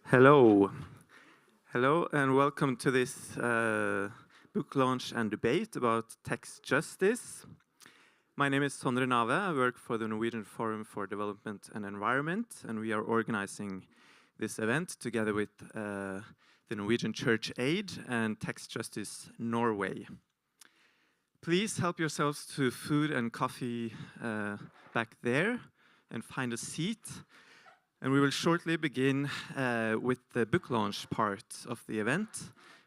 Hello. Hello and welcome to this book launch and debate about tax justice. My name is Sondre Nave. I work for the Norwegian Forum for Development and Environment, and we are organizing this event together with the Norwegian Church Aid and Tax Justice Norway. Please help yourselves to food and coffee back there and find a seat. And we will shortly begin with the book launch part of the event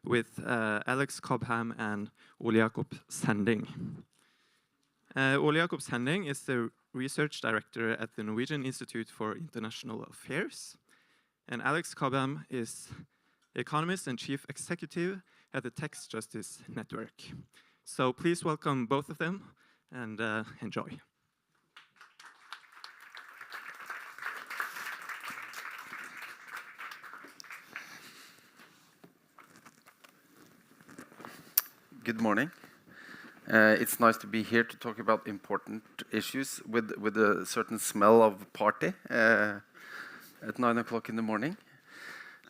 with Alex Cobham and Ole Jacob Sending. Ole Jacob Sending is the research director at the Norwegian Institute for International Affairs. And Alex Cobham is economist and chief executive at the Tax Justice Network. So please welcome both of them and enjoy. Good morning. It's nice to be here to talk about important issues with a certain smell of party at 9 o'clock in the morning.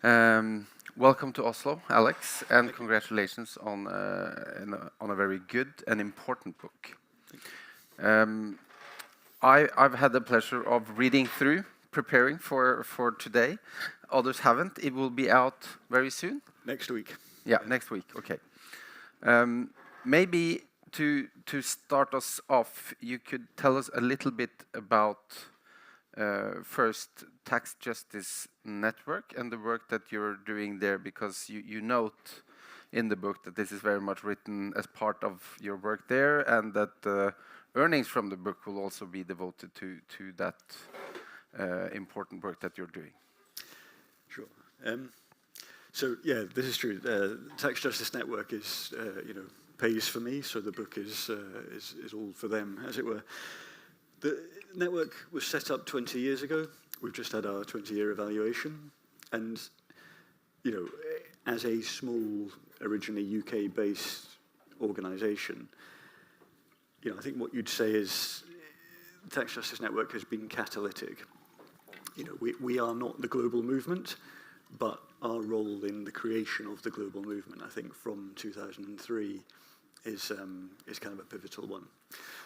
Welcome to Oslo, Alex, and congratulations on a very good and important book. I've had the pleasure of reading through, preparing for today. Others haven't. It will be out very soon? Next week. Yeah, next week. Okay. Maybe to start us off, you could tell us a little bit about first Tax Justice Network and the work that you're doing there, because you note in the book that this is very much written as part of your work there, and that the earnings from the book will also be devoted to that important work that you're doing. Sure. So yeah, this is true. Tax Justice Network is, pays for me, so the book is all for them, as it were. The network was set up 20 years ago. We've just had our 20-year evaluation, and as a small, originally UK-based organisation, I think what you'd say is the Tax Justice Network has been catalytic. We are not the global movement, but our role in the creation of the global movement, I think, from 2003 is kind of a pivotal one.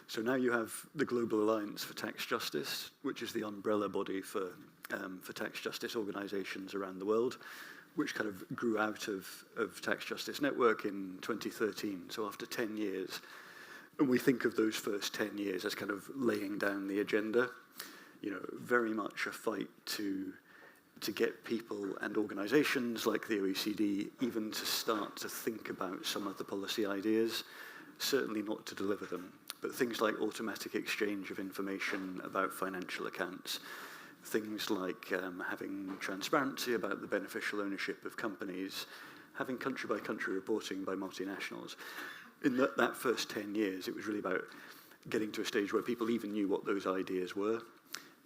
So now you have the Global Alliance for Tax Justice, which is the umbrella body for tax justice organisations around the world, which kind of grew out of Tax Justice Network in 2013, so after 10 years. And we think of those first 10 years as kind of laying down the agenda, very much a fight to get people and organisations like the OECD even to start to think about some of the policy ideas, certainly not to deliver them, but things like automatic exchange of information about financial accounts, things like having transparency about the beneficial ownership of companies, having country-by-country reporting by multinationals. In that first 10 years, it was really about getting to a stage where people even knew what those ideas were,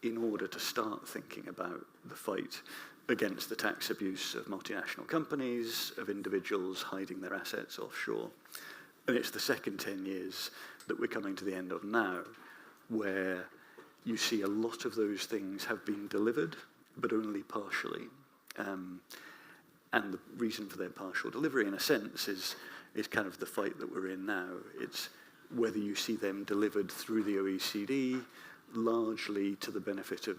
in order to start thinking about the fight against the tax abuse of multinational companies, of individuals hiding their assets offshore. And it's the second 10 years that we're coming to the end of now, where you see a lot of those things have been delivered, but only partially. And the reason for their partial delivery, in a sense, is kind of the fight that we're in now. It's whether you see them delivered through the OECD, largely to the benefit of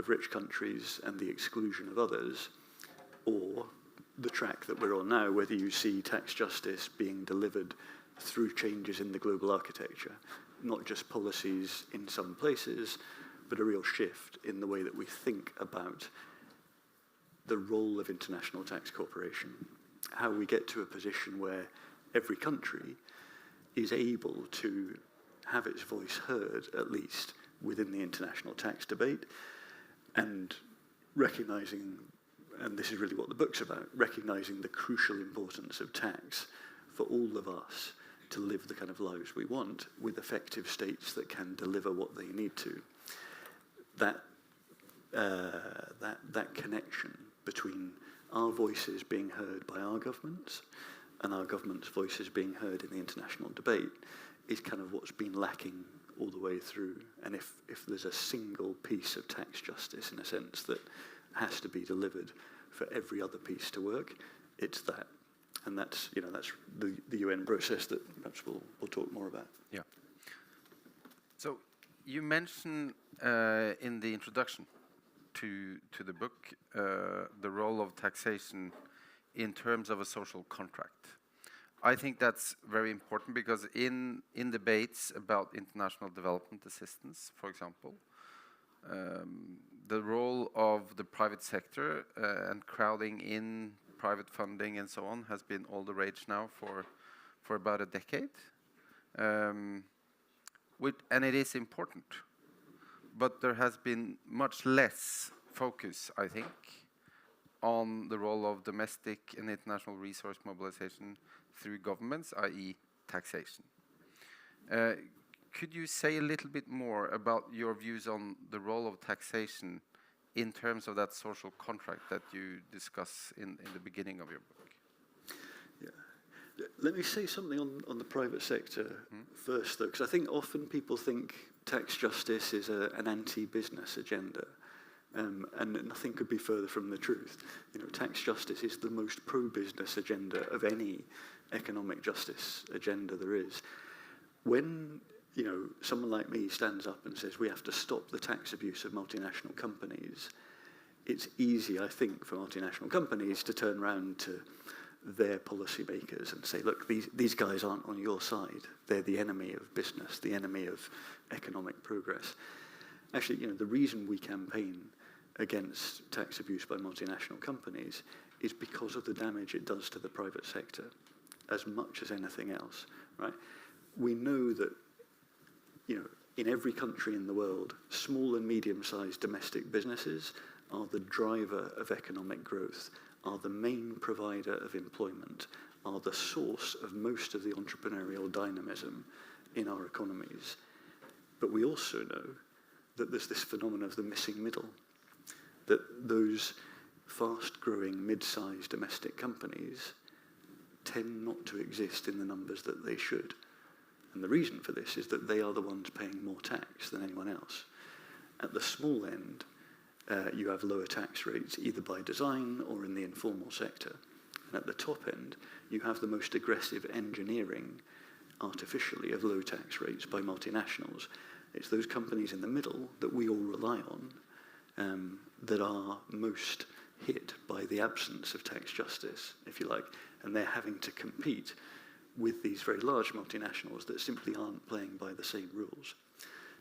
rich countries and the exclusion of others, or the track that we're on now, whether you see tax justice being delivered through changes in the global architecture, not just policies in some places, but a real shift in the way that we think about the role of international tax cooperation, how we get to a position where every country is able to have its voice heard, at least, within the international tax debate, and recognizing, and this is really what the book's about, recognizing the crucial importance of tax for all of us to live the kind of lives we want with effective states that can deliver what they need to. That connection between our voices being heard by our governments and our government's voices being heard in the international debate is kind of what's been lacking all the way through. And if there's a single piece of tax justice, in a sense, that has to be delivered for every other piece to work, it's that. And that's, that's the UN process that perhaps we'll talk more about. Yeah. So you mentioned in the introduction to the book the role of taxation in terms of a social contract. I think that's very important because in debates about international development assistance, for example, the role of the private sector and crowding in private funding and so on has been all the rage now for about a decade. And it is important. But there has been much less focus, I think, on the role of domestic and international resource mobilization through governments, i.e. taxation. Could you say a little bit more about your views on the role of taxation in terms of that social contract that you discuss in the beginning of your book? Yeah. Let me say something on the private sector first, though, because I think often people think tax justice is an anti-business agenda. And nothing could be further from the truth. Tax justice is the most pro-business agenda of any economic justice agenda there is. When someone like me stands up and says we have to stop the tax abuse of multinational companies, it's easy, I think, for multinational companies to turn around to their policymakers and say, look, these guys aren't on your side. They're the enemy of business, the enemy of economic progress. Actually, the reason we campaign against tax abuse by multinational companies is because of the damage it does to the private sector, as much as anything else, right? We know that, in every country in the world, small and medium-sized domestic businesses are the driver of economic growth, are the main provider of employment, are the source of most of the entrepreneurial dynamism in our economies. But we also know that there's this phenomenon of the missing middle, that those fast-growing mid-sized domestic companies tend not to exist in the numbers that they should. And the reason for this is that they are the ones paying more tax than anyone else. At the small end, you have lower tax rates, either by design or in the informal sector. And at the top end, you have the most aggressive engineering, artificially, of low tax rates by multinationals. It's those companies in the middle that we all rely on that are most hit by the absence of tax justice, if you like, and they're having to compete with these very large multinationals that simply aren't playing by the same rules.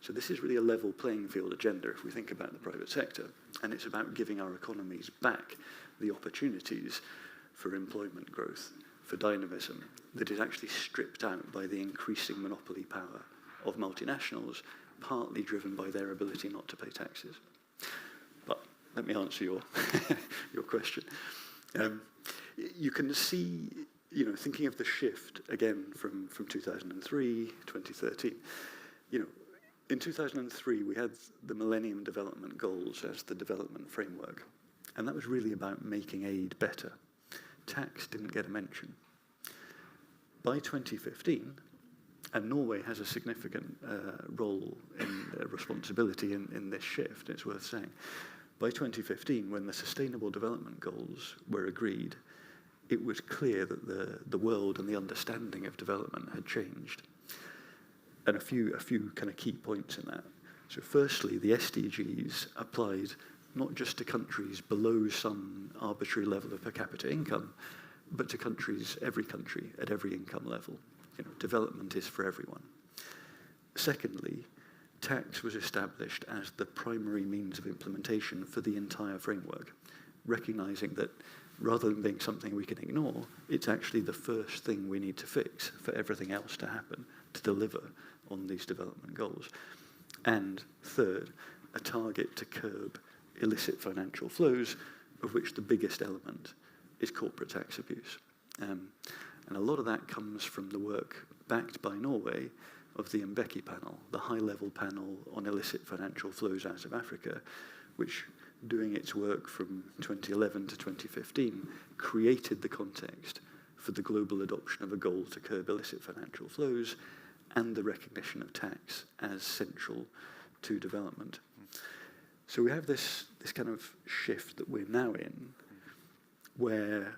So this is really a level playing field agenda if we think about the private sector, and it's about giving our economies back the opportunities for employment growth, for dynamism, that is actually stripped out by the increasing monopoly power of multinationals, partly driven by their ability not to pay taxes. But let me answer your your question. You can see, thinking of the shift again from 2003, 2013, in 2003 we had the Millennium Development Goals as the development framework, and that was really about making aid better. Tax didn't get a mention. By 2015, and Norway has a significant role in responsibility in this shift, it's worth saying. By 2015, when the Sustainable Development Goals were agreed, it was clear that the world and the understanding of development had changed. And a few kind of key points in that. So firstly, the SDGs applied not just to countries below some arbitrary level of per capita income, but to countries, every country, at every income level. Development is for everyone. Secondly, tax was established as the primary means of implementation for the entire framework, recognizing that rather than being something we can ignore, it's actually the first thing we need to fix for everything else to happen, to deliver on these development goals. And third, a target to curb illicit financial flows, of which the biggest element is corporate tax abuse. And a lot of that comes from the work backed by Norway of the Mbeki panel, the high-level panel on illicit financial flows out of Africa, which, doing its work from 2011 to 2015, created the context for the global adoption of a goal to curb illicit financial flows and the recognition of tax as central to development. So we have this kind of shift that we're now in, where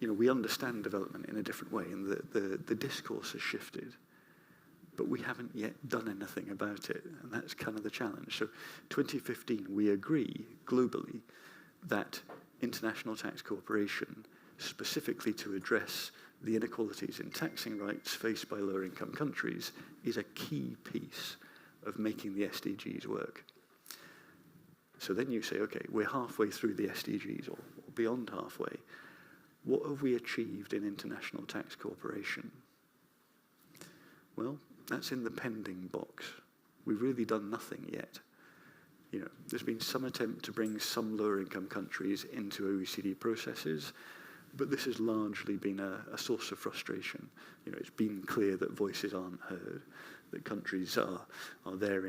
we understand development in a different way, and the discourse has shifted, but we haven't yet done anything about it, and that's kind of the challenge. So 2015, we agree globally that international tax cooperation, specifically to address the inequalities in taxing rights faced by lower income countries, is a key piece of making the SDGs work. So then you say, okay, we're halfway through the SDGs, or beyond halfway. What have we achieved in international tax cooperation? Well, that's in the pending box. We've really done nothing yet. There's been some attempt to bring some lower income countries into OECD processes, but this has largely been a source of frustration. It's been clear that voices aren't heard, that countries are there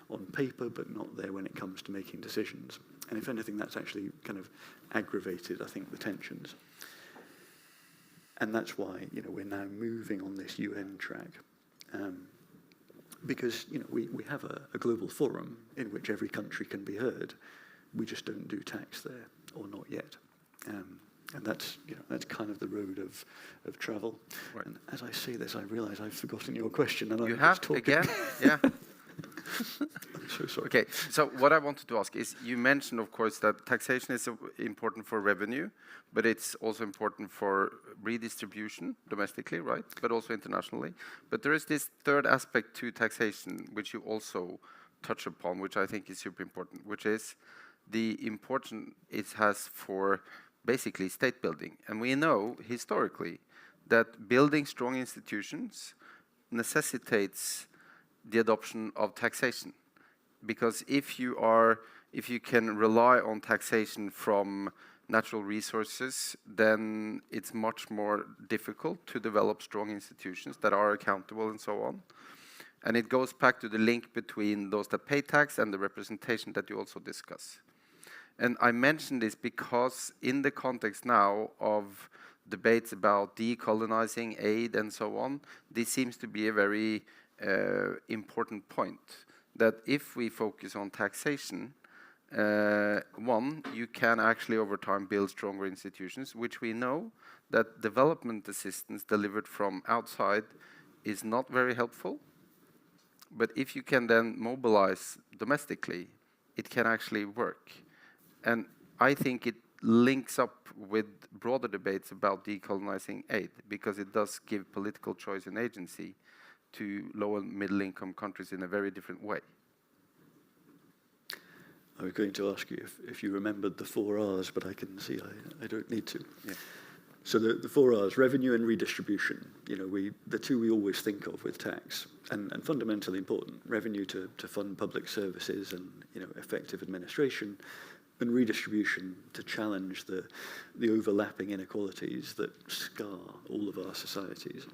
on paper, but not there when it comes to making decisions. And if anything, that's actually kind of aggravated, I think, the tensions. And that's why, we're now moving on this UN track. Because, we have a global forum in which every country can be heard. We just don't do tax there, or not yet. And that's kind of the road of travel. Right. And as I say this, I realise I've forgotten your question. And you have again? Yeah. I'm so sorry. Okay, so what I wanted to ask is, you mentioned, of course, that taxation is important for revenue, but it's also important for redistribution domestically, right? But also internationally. But there is this third aspect to taxation, which you also touch upon, which I think is super important, which is the importance it has for basically state building. And we know historically that building strong institutions necessitates the adoption of taxation, because if you can rely on taxation from natural resources, then it's much more difficult to develop strong institutions that are accountable and so on. And it goes back to the link between those that pay tax and the representation that you also discuss. And I mention this because in the context now of debates about decolonizing aid and so on, this seems to be a very important point, that if we focus on taxation, one, you can actually over time build stronger institutions, which we know that development assistance delivered from outside is not very helpful. But if you can then mobilize domestically, it can actually work. And I think it links up with broader debates about decolonizing aid, because it does give political choice and agency to low and middle income countries in a very different way. I was going to ask you if you remembered the 4 R's, but I can see I don't need to. Yeah. So the 4 R's, revenue and redistribution, the two we always think of with tax, and fundamentally important. Revenue to fund public services and effective administration, and redistribution to challenge the overlapping inequalities that scar all of our societies.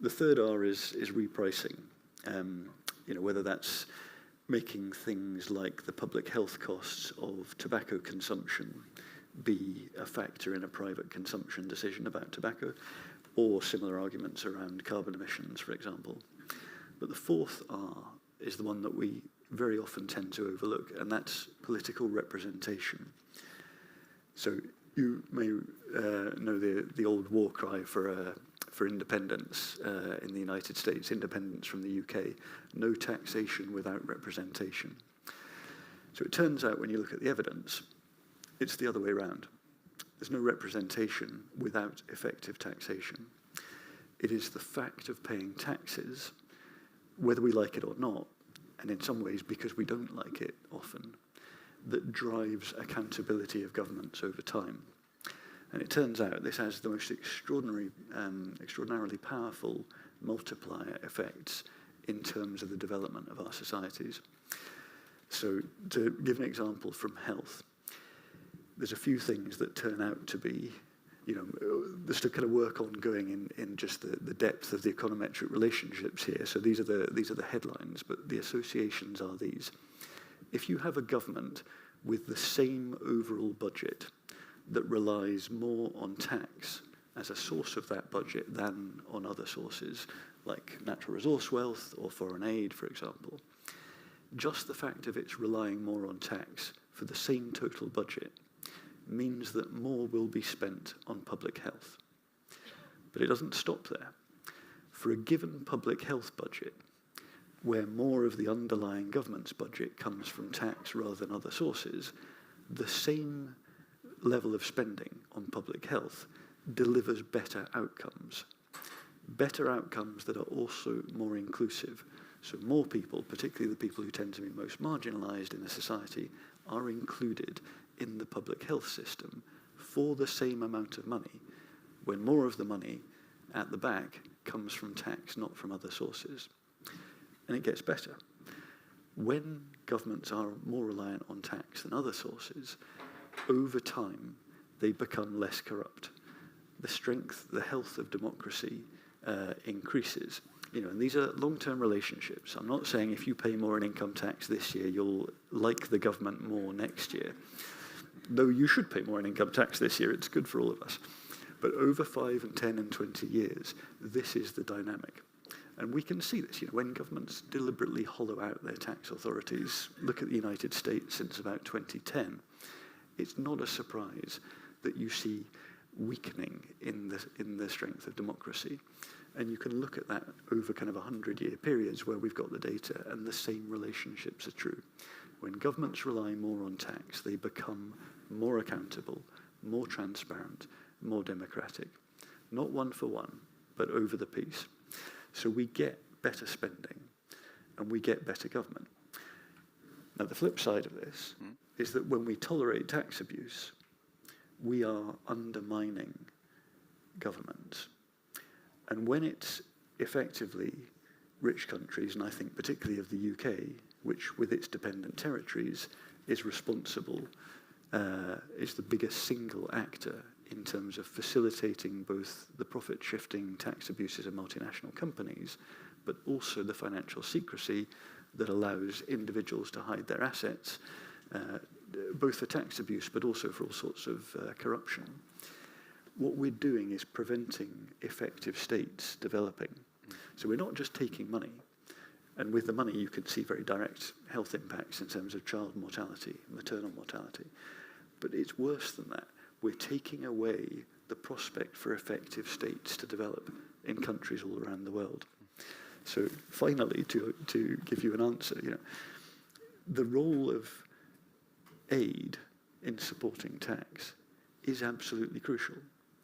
The third R is repricing, whether that's making things like the public health costs of tobacco consumption be a factor in a private consumption decision about tobacco, or similar arguments around carbon emissions, for example. But the fourth R is the one that we very often tend to overlook, and that's political representation. So you may know the old war cry for independence in the United States, independence from the UK, no taxation without representation. So it turns out when you look at the evidence, it's the other way around. There's no representation without effective taxation. It is the fact of paying taxes, whether we like it or not, and in some ways because we don't like it often, that drives accountability of governments over time. And it turns out this has the most extraordinarily powerful multiplier effects in terms of the development of our societies. So to give an example from health, there's a few things that turn out to be, there's still kind of work ongoing in just the depth of the econometric relationships here. So these are the headlines, but the associations are these. If you have a government with the same overall budget that relies more on tax as a source of that budget than on other sources, like natural resource wealth or foreign aid, for example, just the fact of its relying more on tax for the same total budget means that more will be spent on public health. But it doesn't stop there. For a given public health budget, where more of the underlying government's budget comes from tax rather than other sources, the same level of spending on public health delivers better outcomes. Better outcomes that are also more inclusive. So more people, particularly the people who tend to be most marginalised in a society, are included in the public health system for the same amount of money, when more of the money at the back comes from tax, not from other sources. And it gets better. When governments are more reliant on tax than other sources, over time they become less corrupt. The strength, the health of democracy increases. And these are long-term relationships. I'm not saying if you pay more in income tax this year, you'll like the government more next year. Though you should pay more in income tax this year, it's good for all of us. But over 5 and 10 and 20 years, this is the dynamic. And we can see this, when governments deliberately hollow out their tax authorities. Look at the United States since about 2010. It's not a surprise that you see weakening in the strength of democracy. And you can look at that over kind of 100-year periods where we've got the data, and the same relationships are true. When governments rely more on tax, they become more accountable, more transparent, more democratic. Not one for one, but over the piece. So we get better spending, and we get better government. Now, the flip side of this is that when we tolerate tax abuse, we are undermining governments. And when it's effectively rich countries, and I think particularly of the UK, which with its dependent territories is responsible, is the biggest single actor in terms of facilitating both the profit-shifting tax abuses of multinational companies, but also the financial secrecy that allows individuals to hide their assets, both for tax abuse, but also for all sorts of corruption. What we're doing is preventing effective states developing. So we're not just taking money, and with the money you can see very direct health impacts in terms of child mortality, maternal mortality, but it's worse than that. We're taking away the prospect for effective states to develop in countries all around the world. So finally, to give you an answer, the role of aid in supporting tax is absolutely crucial.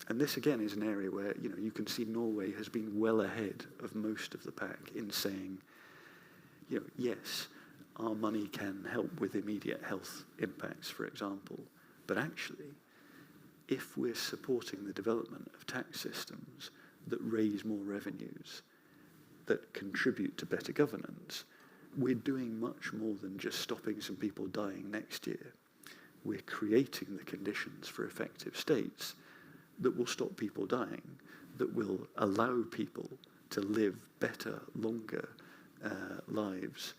And this, again, is an area where, you can see Norway has been well ahead of most of the pack in saying, yes, our money can help with immediate health impacts, for example, but actually, if we're supporting the development of tax systems that raise more revenues, that contribute to better governance, we're doing much more than just stopping some people dying next year. We're creating the conditions for effective states that will stop people dying, that will allow people to live better, longer lives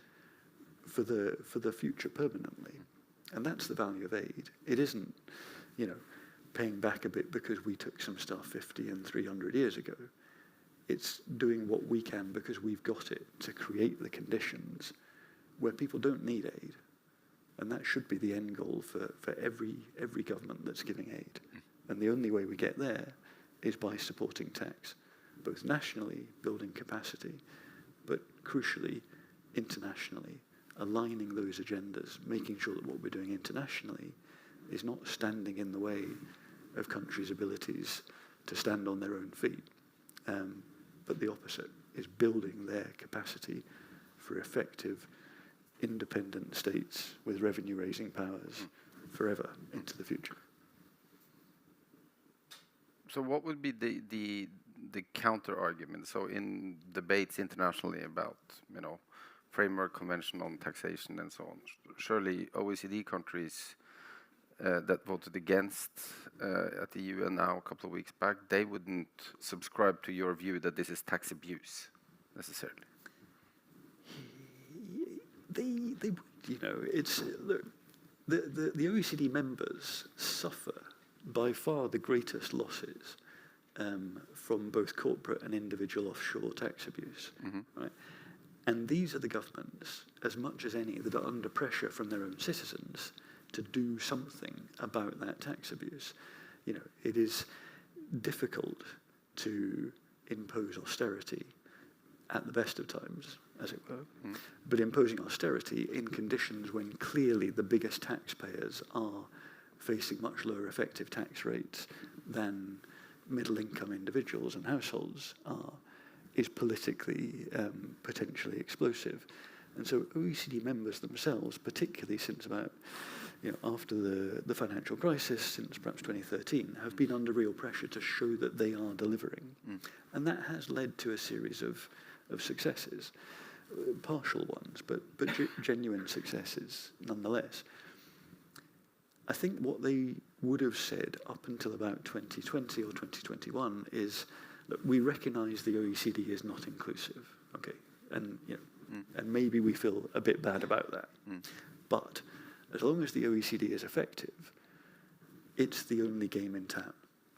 for the future permanently. And that's the value of aid. It isn't, paying back a bit because we took some stuff 50 and 300 years ago. It's doing what we can because we've got it to create the conditions where people don't need aid. And that should be the end goal for every government that's giving aid. And the only way we get there is by supporting tax, both nationally, building capacity, but crucially, internationally, aligning those agendas, making sure that what we're doing internationally is not standing in the way of countries' abilities to stand on their own feet, but the opposite, is building their capacity for effective, independent states with revenue-raising powers forever into the future. So what would be the counter-argument? So in debates internationally about, framework convention on taxation and so on, surely OECD countries that voted against at the UN now a couple of weeks back, they wouldn't subscribe to your view that this is tax abuse necessarily. They it's look, the OECD members suffer by far the greatest losses from both corporate and individual offshore tax abuse, right? And these are the governments, as much as any, that are under pressure from their own citizens to do something about that tax abuse. You know, it is difficult to impose austerity at the best of times, as it were, but imposing austerity in conditions when clearly the biggest taxpayers are facing much lower effective tax rates than middle-income individuals and households are, is politically potentially explosive. And so OECD members themselves, particularly since about, after the financial crisis, since perhaps 2013, have been under real pressure to show that they are delivering. And that has led to a series of successes, partial ones, but genuine successes nonetheless. I think what they would have said up until about 2020 or 2021 is, look, we recognise the OECD is not inclusive, okay, and and maybe we feel a bit bad about that, but as long as the OECD is effective, it's the only game in town.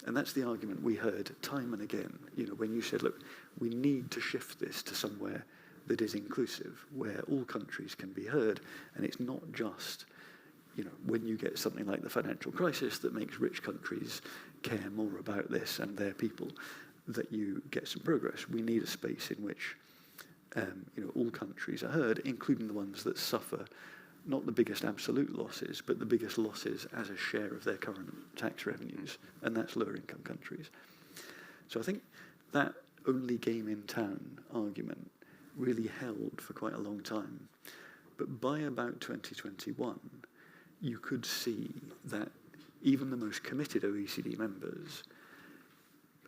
And that's the argument we heard time and again, when you said, look, we need to shift this to somewhere that is inclusive, where all countries can be heard, and it's not just, when you get something like the financial crisis that makes rich countries care more about this and their people, that you get some progress. We need a space in which, all countries are heard, including the ones that suffer not the biggest absolute losses, but the biggest losses as a share of their current tax revenues, and that's lower income countries. So I think that only game in town argument really held for quite a long time. But by about 2021, you could see that even the most committed OECD members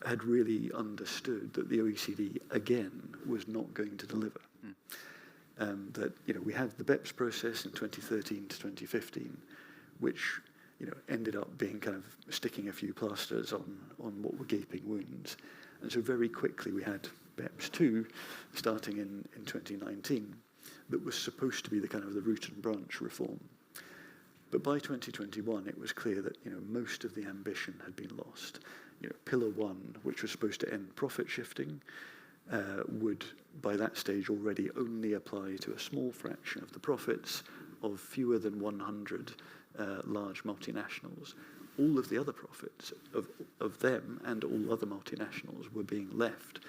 had really understood that the OECD, again, was not going to deliver. That we had the BEPS process in 2013 to 2015, which ended up being kind of sticking a few plasters on what were gaping wounds, and so very quickly we had BEPS 2 starting in 2019, that was supposed to be the kind of the root and branch reform. But by 2021, it was clear that most of the ambition had been lost. Pillar 1, which was supposed to end profit shifting, would, by that stage already, only apply to a small fraction of the profits of fewer than 100 large multinationals. All of the other profits of them and all other multinationals were being left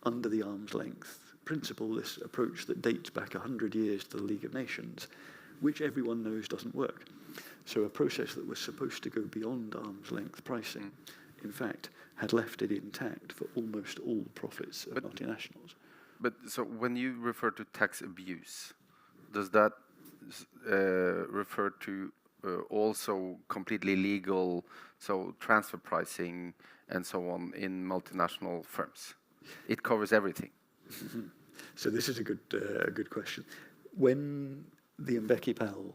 under the arm's length principle, this approach that dates back 100 years to the League of Nations, which everyone knows doesn't work. So a process that was supposed to go beyond arm's length pricing, in fact, had left it intact for almost all profits of multinationals. But so when you refer to tax abuse, does that refer to also completely legal, so transfer pricing and so on in multinational firms? It covers everything. So this is a good question. When the Mbeki panel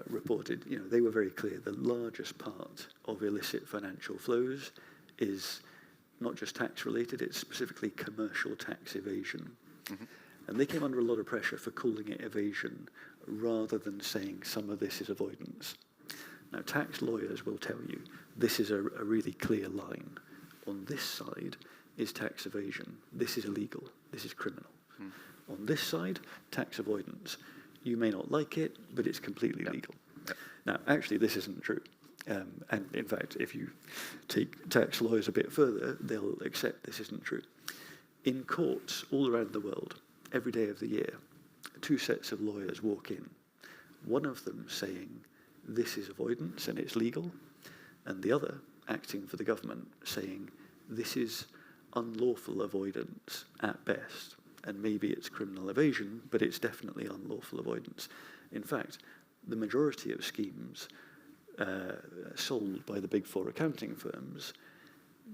reported, they were very clear. The largest part of illicit financial flows is not just tax related, it's specifically commercial tax evasion. And they came under a lot of pressure for calling it evasion rather than saying some of this is avoidance. Now, tax lawyers will tell you this is a really clear line. On this side is tax evasion. This is illegal. This is criminal. On this side, tax avoidance. You may not like it, but it's completely legal. Now, actually, this isn't true. And in fact, if you take tax lawyers a bit further, they'll accept this isn't true. In courts all around the world, every day of the year, two sets of lawyers walk in. One of them saying, this is avoidance and it's legal, and the other, acting for the government, saying, this is unlawful avoidance at best, and maybe it's criminal evasion, but it's definitely unlawful avoidance. In fact, the majority of schemes sold by the big four accounting firms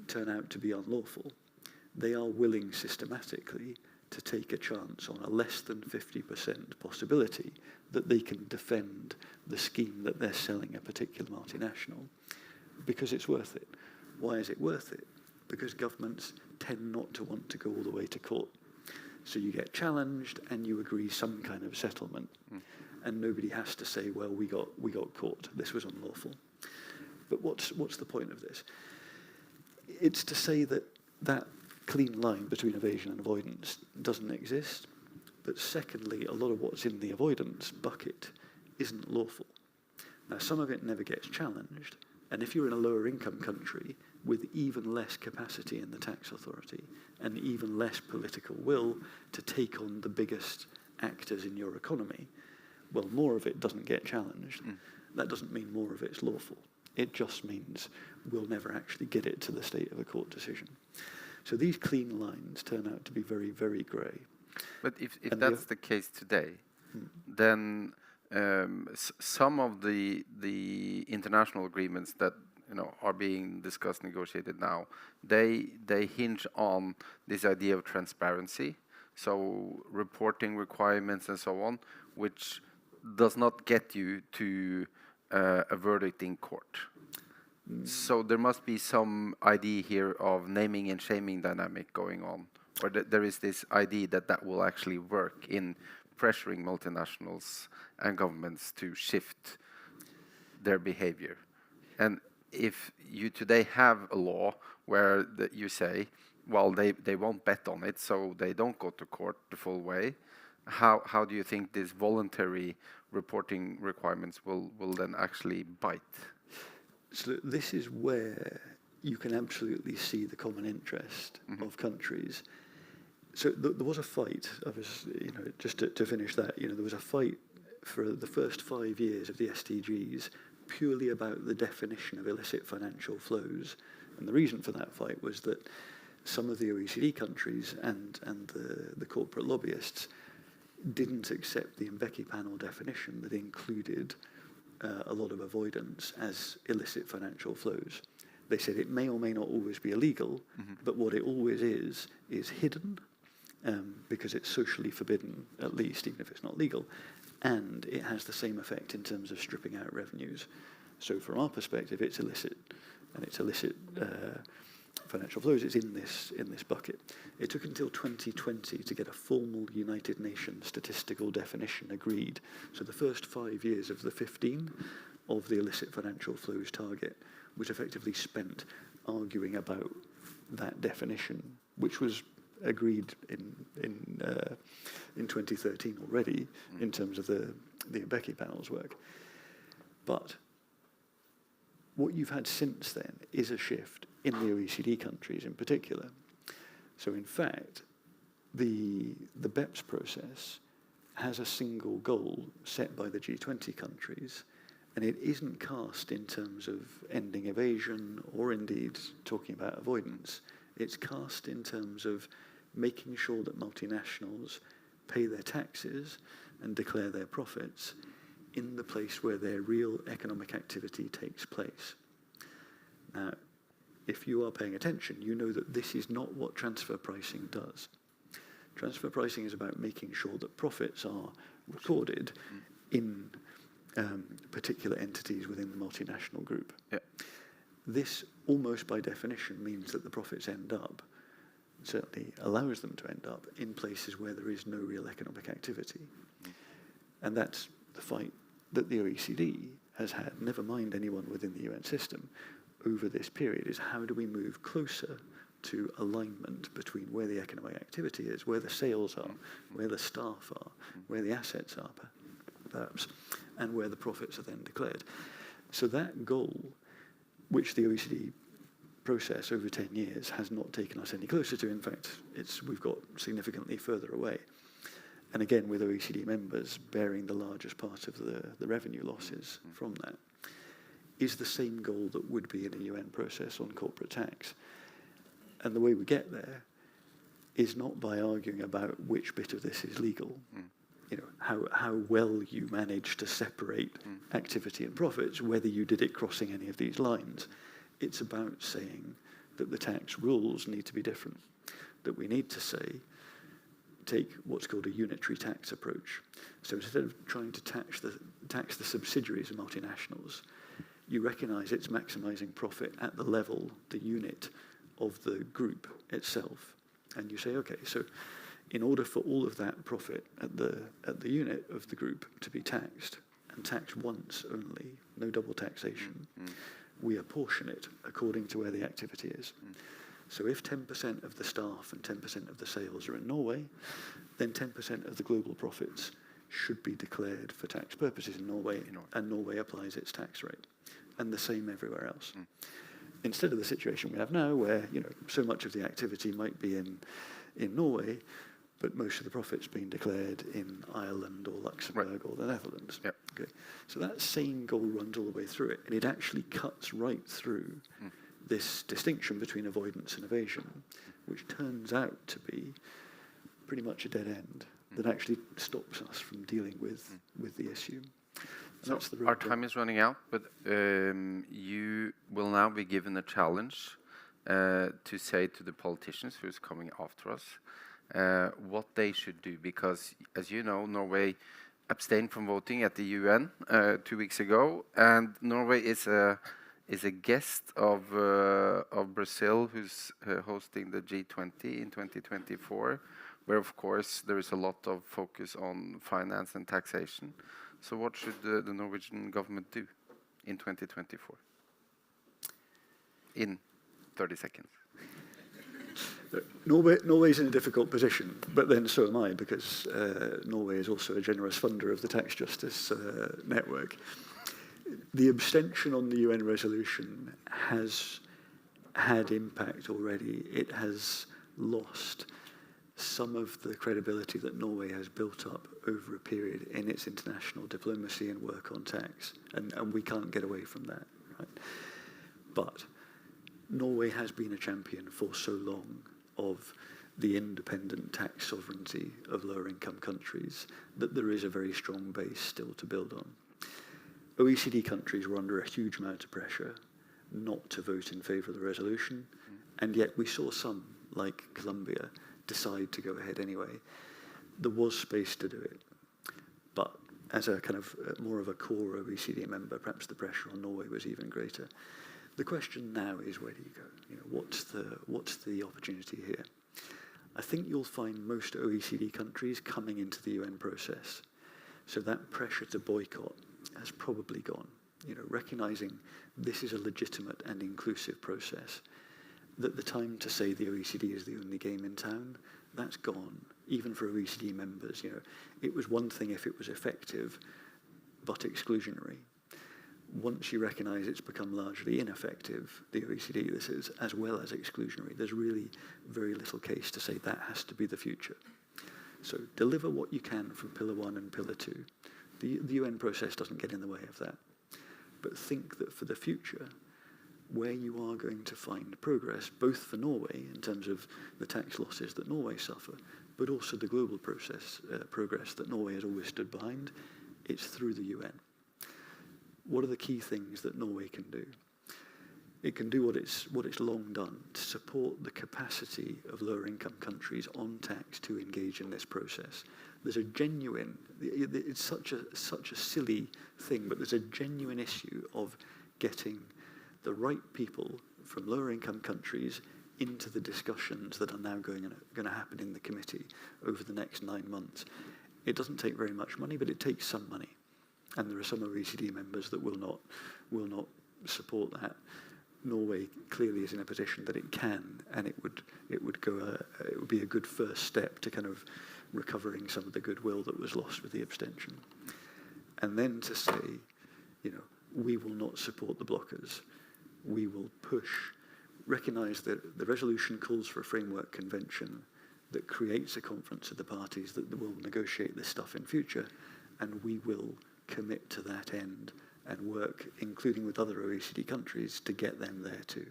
turn out to be unlawful. They are willing systematically to take a chance on a less than 50% possibility that they can defend the scheme that they're selling a particular multinational because it's worth it. Why is it worth it? Because governments tend not to want to go all the way to court. So you get challenged and you agree some kind of settlement. And nobody has to say, well, we got caught. This was unlawful. But what's the point of this? It's to say that clean line between evasion and avoidance doesn't exist. But secondly, a lot of what's in the avoidance bucket isn't lawful. Now, some of it never gets challenged, and if you're in a lower income country with even less capacity in the tax authority and even less political will to take on the biggest actors in your economy, well, more of it doesn't get challenged. That doesn't mean more of it's lawful. It just means we'll never actually get it to the state of a court decision. So these clean lines turn out to be very, very grey. But if that's the case today, then some of the international agreements that are being discussed, negotiated now, they hinge on this idea of transparency, so reporting requirements and so on, which does not get you to a verdict in court. So there must be some idea here of naming and shaming dynamic going on, or there is this idea that will actually work in pressuring multinationals and governments to shift their behavior. And if you today have a law where you say, well, they won't bet on it, so they don't go to court the full way, how do you think these voluntary reporting requirements will then actually bite? So this is where you can absolutely see the common interest of countries. So there was a fight. Just to finish that, there was a fight for the first 5 years of the SDGs purely about the definition of illicit financial flows. And the reason for that fight was that some of the OECD countries and the corporate lobbyists didn't accept the Mbeki panel definition that included a lot of avoidance as illicit financial flows. They said it may or may not always be illegal, but what it always is hidden, because it's socially forbidden, at least, even if it's not legal, and it has the same effect in terms of stripping out revenues. So from our perspective, it's illicit, and it's illicit financial flows. It's in this bucket. It took until 2020 to get a formal United Nations statistical definition agreed. So the first 5 years of the 15 of the illicit financial flows target was effectively spent arguing about that definition, which was agreed in 2013 already in terms of the Mbeki panel's work. But what you've had since then is a shift in the OECD countries in particular. So in fact, the BEPS process has a single goal set by the G20 countries, and it isn't cast in terms of ending evasion or indeed talking about avoidance. It's cast in terms of making sure that multinationals pay their taxes and declare their profits in the place where their real economic activity takes place. Now, if you are paying attention, you know that this is not what transfer pricing does. Transfer pricing is about making sure that profits are recorded in particular entities within the multinational group. Yeah. This, almost by definition, means that the profits end up, certainly allows them to end up, in places where there is no real economic activity. And that's the fight that the OECD has had, never mind anyone within the UN system, over this period, is how do we move closer to alignment between where the economic activity is, where the sales are, where the staff are, where the assets are, perhaps, and where the profits are then declared. So that goal, which the OECD process over 10 years has not taken us any closer to, in fact, we've got significantly further away. And again, with OECD members bearing the largest part of the revenue losses from that, is the same goal that would be in a UN process on corporate tax. And the way we get there is not by arguing about which bit of this is legal, how well you manage to separate activity and profits, whether you did it crossing any of these lines. It's about saying that the tax rules need to be different, that we need to say, take what's called a unitary tax approach. So instead of trying to tax the subsidiaries of multinationals, you recognise it's maximising profit at the level, the unit of the group itself. And you say, okay, so in order for all of that profit at the unit of the group to be taxed, and taxed once only, no double taxation, we apportion it according to where the activity is. So if 10% of the staff and 10% of the sales are in Norway, then 10% of the global profits should be declared for tax purposes in Norway, and Norway applies its tax rate. And the same everywhere else. Instead of the situation we have now, where so much of the activity might be in Norway, but most of the profits being declared in Ireland or Luxembourg or the Netherlands. Yep. Okay. So that same goal runs all the way through it, and it actually cuts right through this distinction between avoidance and evasion, which turns out to be pretty much a dead end that actually stops us from dealing with the issue. So that's the our time is running out, but you will now be given a challenge to say to the politicians who's coming after us what they should do, because, as you know, Norway abstained from voting at the UN 2 weeks ago, and Norway is a guest of Brazil, who's hosting the G20 in 2024, where, of course, there is a lot of focus on finance and taxation. So what should the Norwegian government do in 2024? In 30 seconds. Norway's in a difficult position, but then so am I, because Norway is also a generous funder of the tax justice network. The abstention on the UN resolution has had impact already. It has lost some of the credibility that Norway has built up over a period in its international diplomacy and work on tax, and we can't get away from that. Right? But Norway has been a champion for so long of the independent tax sovereignty of lower income countries that there is a very strong base still to build on. OECD countries were under a huge amount of pressure not to vote in favour of the resolution, and yet we saw some, like Colombia, decide to go ahead anyway. There was space to do it, but as a kind of more of a core OECD member, perhaps the pressure on Norway was even greater. The question now is, where do you go? What's the opportunity here? I think you'll find most OECD countries coming into the UN process, so that pressure to boycott has probably gone. Recognizing this is a legitimate and inclusive process, that the time to say the OECD is the only game in town, that's gone. Even for OECD members, it was one thing if it was effective, but exclusionary. Once you recognize it's become largely ineffective, the OECD, this is, as well as exclusionary, there's really very little case to say that has to be the future. So deliver what you can from Pillar 1 and Pillar 2. The UN process doesn't get in the way of that. But think that for the future, where you are going to find progress, both for Norway in terms of the tax losses that Norway suffer, but also the global progress that Norway has always stood behind, it's through the UN. What are the key things that Norway can do? It can do what it's long done, to support the capacity of lower income countries on tax to engage in this process. There's a genuine, it's such a silly thing, but there's a genuine issue of getting the right people from lower income countries into the discussions that are now going to happen in the committee over the next 9 months. It doesn't take very much money, but it takes some money. And there are some OECD members that will not support that. Norway clearly is in a position that it can, and it would be a good first step to kind of recovering some of the goodwill that was lost with the abstention. And then to say, we will not support the blockers. We will push, recognise that the resolution calls for a framework convention that creates a conference of the parties that will negotiate this stuff in future, and we will commit to that end and work, including with other OECD countries, to get them there too.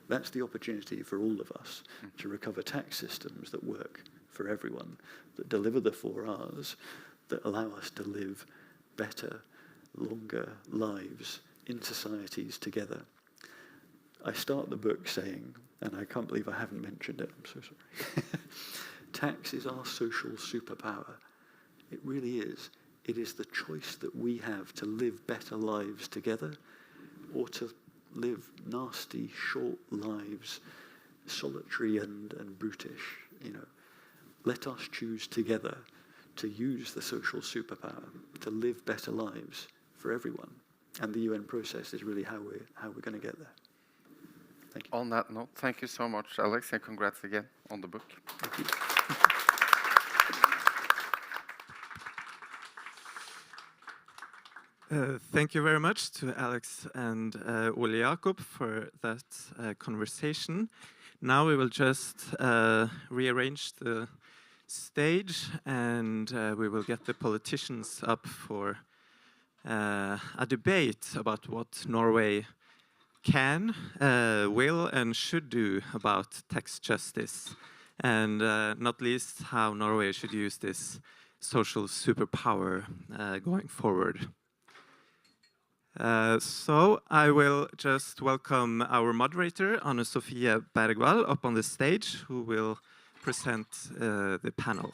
That's the opportunity for all of us to recover tax systems that work for everyone, that deliver the 4 Rs, that allow us to live better, longer lives in societies together. I start the book saying, and I can't believe I haven't mentioned it, I'm so sorry. Tax is our social superpower. It really is. It is the choice that we have to live better lives together or to live nasty, short lives, solitary and brutish. Let us choose together to use the social superpower to live better lives for everyone. And the UN process is really how we're going to get there. Thank you. On that note, thank you so much, Alex, and congrats again on the book. Thank you. Thank you very much to Alex and Ole Jacob for that conversation. Now we will just rearrange the stage and we will get the politicians up for a debate about what Norway can, will and should do about tax justice, and not least how Norway should use this social superpower going forward. So I will just welcome our moderator, Sofie Bergvall, up on the stage, who will present the panel.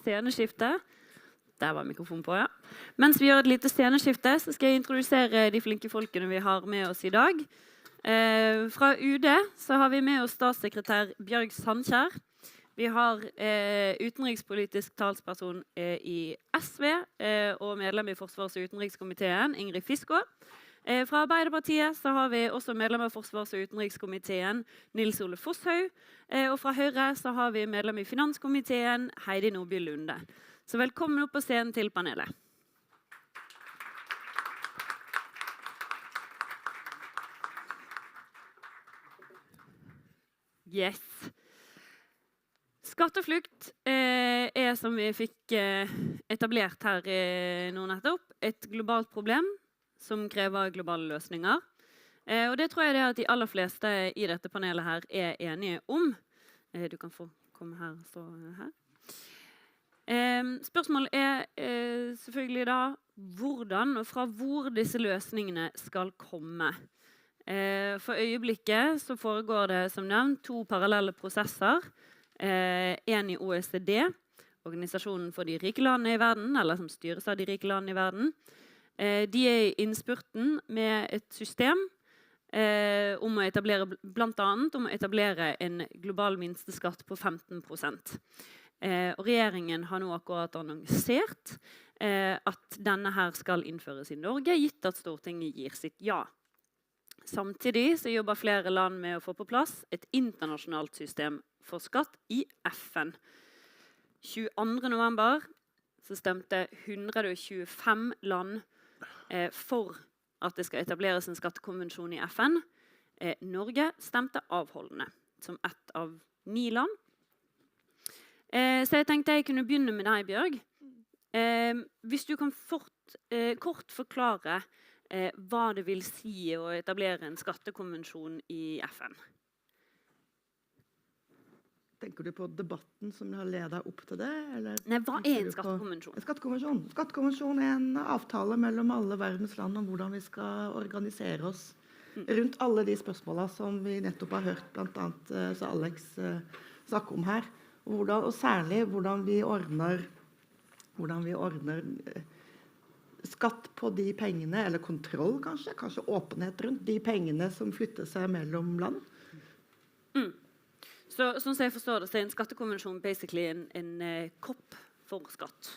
Sceneskifte. Der var mikrofonen på, ja. Mens vi gjør et lite sceneskifte, så skal jeg introdusere de flinke folkene vi har med oss i dag. Fra UD så har vi med oss statssekretær Bjørg Sandkjær. Vi har utenrikspolitisk talsperson i SV og medlem i Forsvars- og utenrikskomiteen, Ingrid Fiskaa. Fra Arbeiderpartiet så har vi også medlem av Forsvars- og utenrikskomiteen, Nils-Ole Foshaug. Og fra Høyre så har vi medlem i finanskomiteen, Heidi Nordby Lunde. Så velkommen opp på scenen til panelet. Yes. Skatteflukt som vi fikk etablert her nå nettopp, et globalt problem som krever globale løsninger. Og det tror jeg det at de aller fleste i dette panelet her enige om. Du kan få komme her og stå her. Spørsmålet selvfølgelig da hvordan og fra hvor disse løsningene skal komme. For øyeblikket så foregår det som nevnt 2 parallelle prosesser. En i OECD, organisasjonen for de rike landene i verden, eller som styres av de rike landene i verden. De i innspurten med et system om å etablere, blant annet om å etablere en global minsteskatt på 15%. Og regjeringen har nå akkurat annonsert at denne her skal innføres i Norge, gitt at Stortinget gir sitt ja. Samtidig så jobber flere land med å få på plass et internasjonalt system for skatt i FN. 22. november så stemte 125 land for at det skal etableres en skattekonvensjon i FN. Norge stemte avholdende som ett av 9 land. Så jeg tenkte jeg kunne begynne med deg, Bjørg. Hvis du kan kort forklare hva det vil si å etablere en skattekonvensjon i FN. Tenker du på debatten som har ledet opp til det? Eller nei, hva en skattekonvensjon? En skattekonvensjon. Skattekonvensjon en avtale mellom alle verdens land om hvordan vi skal organisere oss rundt alle de spørsmålene som vi nettopp har hørt, blant annet Alex snakke om her. Og særlig hvordan vi ordner skatt på de pengene, eller kontroll kanskje åpenhet rundt de pengene som flytter seg mellom land. Så sånn som jeg forstår det, så en skattekonvensjon basically en kopp for skatt.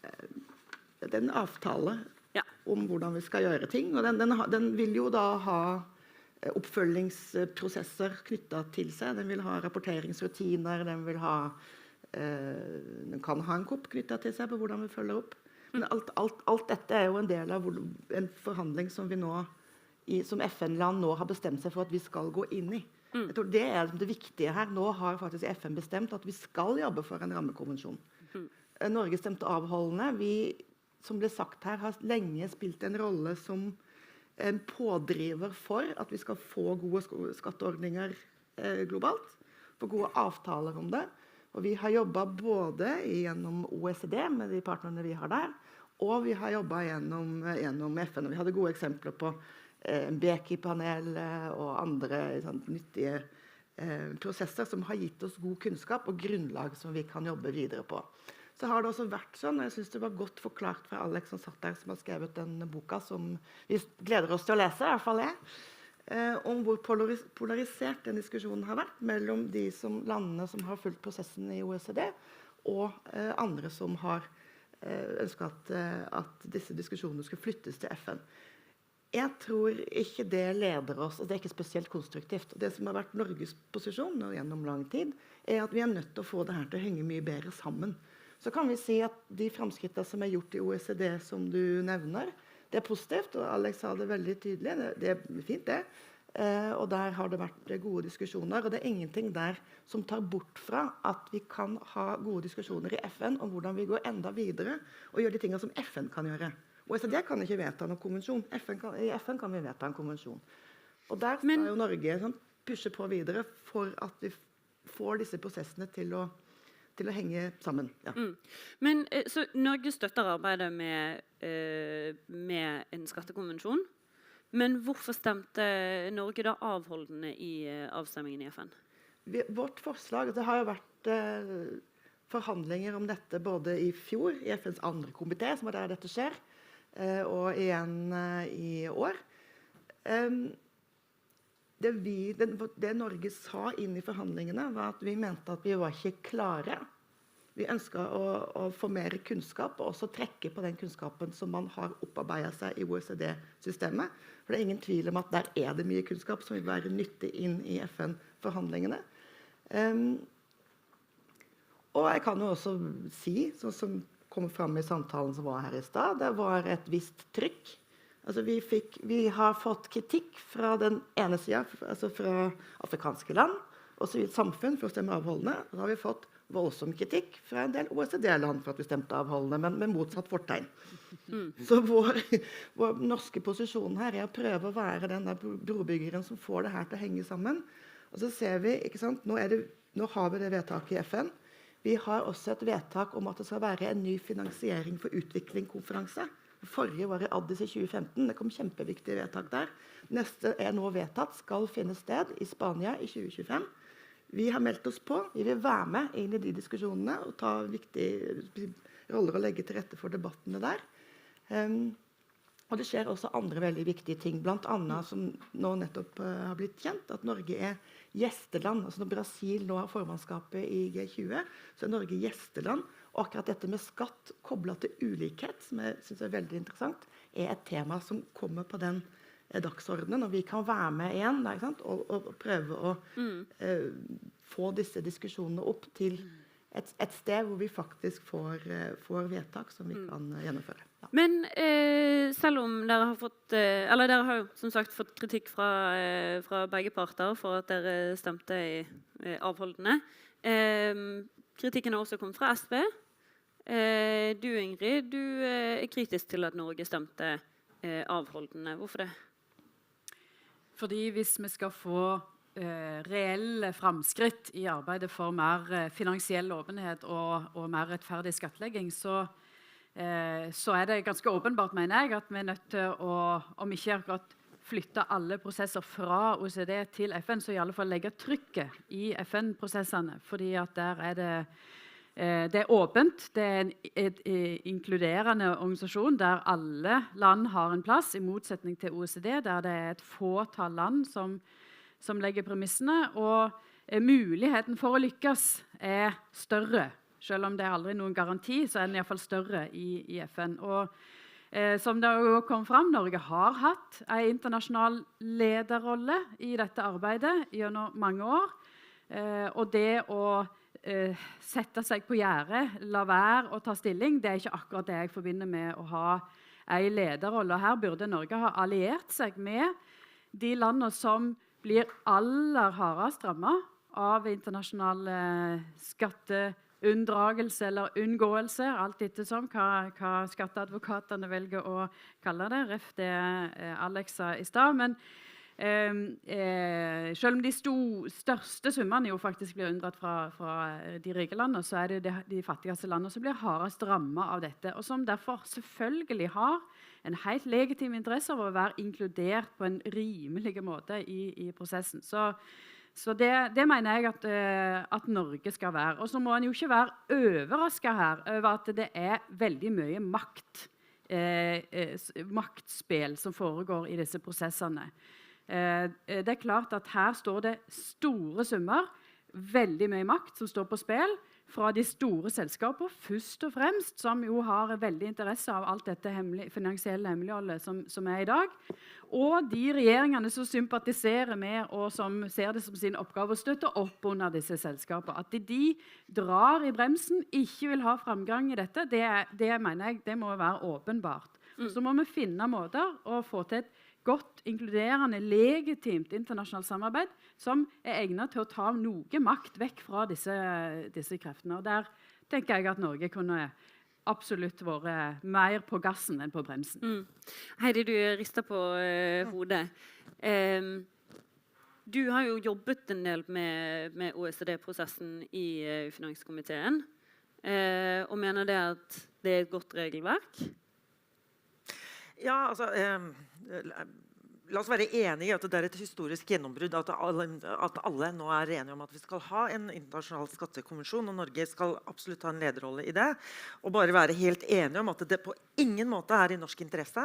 Det en avtale om hvordan vi skal gjøre ting, og den vil jo da ha oppfølgingsprosesser knyttet til seg. Den vil ha rapporteringsrutiner, den kan ha en kopp knyttet til seg på hvordan vi følger opp. Men alt dette jo en del av en forhandling som vi nå, som FN-land nå har bestemt seg for at vi skal gå inn i. Jeg tror det det viktige her. Nå har faktisk FN bestemt at vi skal jobbe for en rammekonvensjon. Norge stemte avholdende. Vi, som ble sagt her, har lenge spilt en rolle som en pådriver for at vi skal få gode skatteordninger globalt, få gode avtaler om det. Og vi har jobbet både gjennom OECD med de partnerne vi har der, og vi har jobbet gjennom FN. Og vi hadde gode eksempler på BK-panel og andre nyttige prosesser som har gitt oss god kunnskap og grunnlag som vi kan jobbe videre på. Så har det også vært sånn, og jeg synes det var godt forklart fra Alex som satt der, som har skrevet den boka som vi gleder oss til å lese, i hvert fall jeg, om hvor polarisert den diskusjonen har vært mellom de landene som har fulgt prosessen i OECD, og andre som har ønsket at disse diskusjonene skulle flyttes til FN. Jeg tror ikke det leder oss, og det er ikke spesielt konstruktivt. Det som har vært Norges posisjon gjennom lang tid, at vi nødt til å få det her til å henge mye bedre sammen. Så kan vi si at de fremskrittene som gjort i OECD, som du nevner, det positivt, og Alex sa det veldig tydelig, det fint det. Og der har det vært gode diskusjoner, og det ingenting der som tar bort fra at vi kan ha gode diskusjoner i FN om hvordan vi går enda videre og gjør de tingene som FN kan gjøre. OECD kan ikke vedta noen konvensjon. I FN kan vi vedta en konvensjon. Og der skal jo Norge pushe på videre for at vi får disse prosessene til å henge sammen. Ja. Men så Norge støtter arbeidet med en skattekonvensjon, men hvorfor stemte Norge da avholdende i avstemmingen i FN? Vårt forslag, det har jo vært forhandlinger om dette både i fjor, i FNs andre komité, som der dette skjer, og igjen i år. Det Norge sa inn i forhandlingene var at vi mente at vi var ikke klare. Vi ønsket å få mer kunnskap og også trekke på den kunnskapen som man har opparbeidet seg i OECD-systemet. For det er ingen tvil om at der det mye kunnskap som vil være nyttig inn i FN-forhandlingene. Og jeg kan jo også si, sånn som kom fram i samtalen som var her i sted, det var et visst trykk. Altså vi har fått kritikk fra den ene siden, altså fra afrikanske land og sivilt samfunn for å stemme avholdende. Og så har vi fått voldsom kritikk fra en del OECD-land for at vi stemte avholdende, men med motsatt fortegn. Så vår norske posisjon her å prøve å være den der brobyggeren som får det her til å henge sammen. Og så ser vi, ikke sant, nå har vi det vedtaket i FN. Vi har også et vedtak om at det skal være en ny finansiering for utvikling-konferanse. Forrige var i Addis i 2015. Det kom kjempeviktige vedtak der. Neste nå vedtatt, skal finne sted i Spania i 2025. Vi har meldt oss på. Vi vil være med inn i de diskusjonene og ta viktige roller og legge til rette for debattene der. Og det skjer også andre veldig viktige ting, blant annet som nå nettopp har blitt kjent, at Norge gjesteland. Altså når Brasil nå har formannskapet i G20, så Norge gjesteland. Og akkurat dette med skatt koblet til ulikhet, som jeg synes veldig interessant, et tema som kommer på den dagsordenen, og vi kan være med igjen, ikke sant? Og prøve å få disse diskusjonene opp til et sted hvor vi faktisk får vedtak som vi kan gjennomføre. Ja. Men selv om dere har fått, eller dere har jo som sagt fått kritikk fra begge parter for at dere stemte i avholdende, kritikken har også kommet fra SP. Du, Ingrid, du kritisk til at Norge stemte avholdende. Hvorfor det? Fordi hvis vi skal få reelle framskritt i arbeidet for mer finansiell åpenhet og mer rettferdig skattlegging, så det ganske åpenbart, mener jeg, at vi nødt til å, om ikke akkurat flytte alle prosesser fra OECD til FN, så i alle fall legge trykket i FN-prosessene, fordi at der det åpent, det en inkluderende organisasjon der alle land har en plass, i motsetning til OECD, der det et fåtall land som legger premissene, og muligheten for å lykkes større. Selv om det aldri noen garanti, så den i hvert fall større i FN. Og som det jo kom fram, Norge har hatt en internasjonal lederrolle i dette arbeidet gjennom mange år. Og det å sette seg på gjerdet, la være å ta stilling, det ikke akkurat det jeg forbinder med å ha en lederrolle. Og her burde Norge ha alliert seg med de landene som blir aller hardest rammet av internasjonal skatteunndragelse eller unngåelse, alt ettersom hva skatteadvokatene velger å kalle det, ref det Alex sa i sted. Men selv om de største summene jo faktisk blir unndratt fra de rike landene, så det de fattigste landene som blir hardest rammet av dette, og som derfor selvfølgelig har en helt legitim interesse av å være inkludert på en rimelig måte i prosessen. Så det mener jeg at Norge skal være. Og så må en jo ikke være overrasket her over at det veldig mye maktspill som foregår i disse prosessene. Det klart at her står det store summer, veldig mye makt som står på spill, fra de store selskapene, først og fremst, som jo har veldig interesse av alt dette finansielle hemmeligholdet som I dag, og de regjeringene som sympatiserer med og som ser det som sin oppgave å støtte opp under disse selskapene. At de drar I bremsen, ikke vil ha framgang I dette, det mener jeg det må være åpenbart. Så må vi finne måter å få til et godt, inkluderende, legitimt internasjonalt samarbeid som egnet til å ta noe makt vekk fra disse kreftene. Og der tenker jeg at Norge kunne absolutt vært mer på gassen enn på bremsen. Heidi, du rister på hodet. Du har jo jobbet en del med OECD-prosessen I finanskomiteen, og mener det at det et godt regelverk? Ja, altså, la oss være enige I at det et historisk gjennombrudd, at alle nå enige om at vi skal ha en internasjonal skattekonvensjon, og Norge skal absolutt ha en lederrolle I det, og bare være helt enige om at det på ingen måte I norsk interesse